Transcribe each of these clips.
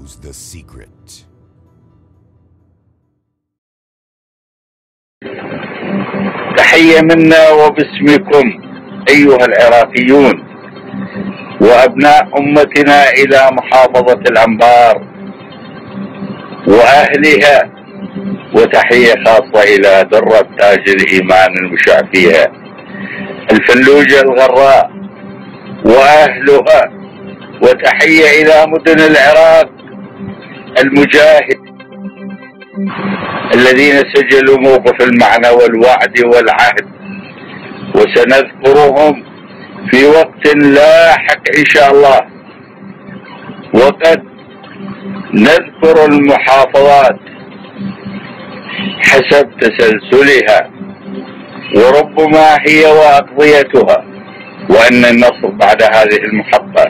knows the secret. تحية منا وباسمكم أيها العراقيون وأبناء أمتنا إلى محافظة الأنبار وأهلها، وتحية خاصة إلى درة تاج الإيمان المشع فيها الفلوجة الغراء وأهلها، وتحية إلى مدن العراق المجاهد الذين سجلوا موقف المعنى والوعد والعهد، وسنذكرهم في وقت لاحق إن شاء الله. وقد نذكر المحافظات حسب تسلسلها وربما هي وأقضيتها، وأن النصر بعد هذه المحطة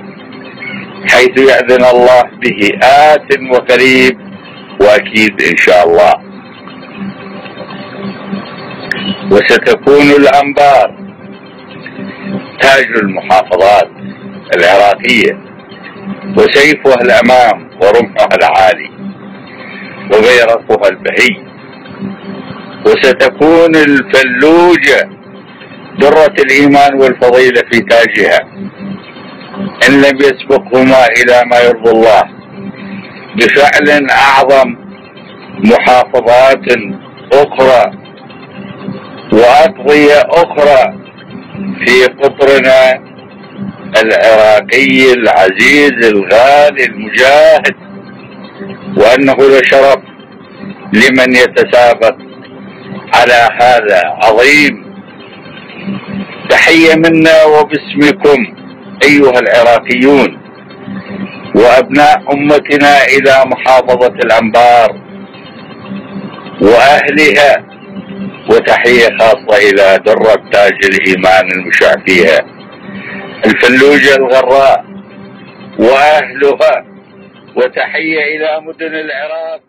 حيث يأذن الله به آت وقريب وأكيد إن شاء الله. وستكون الأنبار تاج المحافظات العراقية وسيفها الأمام ورمحها العالي وبيرقها البهي، وستكون الفلوجة درة الإيمان والفضيلة في تاجها إن لم يسبقهما إلى ما يرضي الله بفعل أعظم محافظات أخرى وأقضية أخرى في قطرنا العراقي العزيز الغالي المجاهد، وأنه لشرف لمن يتسابق على هذا عظيم. تحية منا وباسمكم أيها العراقيون وأبناء أمتنا إلى محافظة الأنبار وأهلها، وتحية خاصة إلى درة تاج الإيمان المشع فيها الفلوجة الغراء وأهلها، وتحية إلى مدن العراق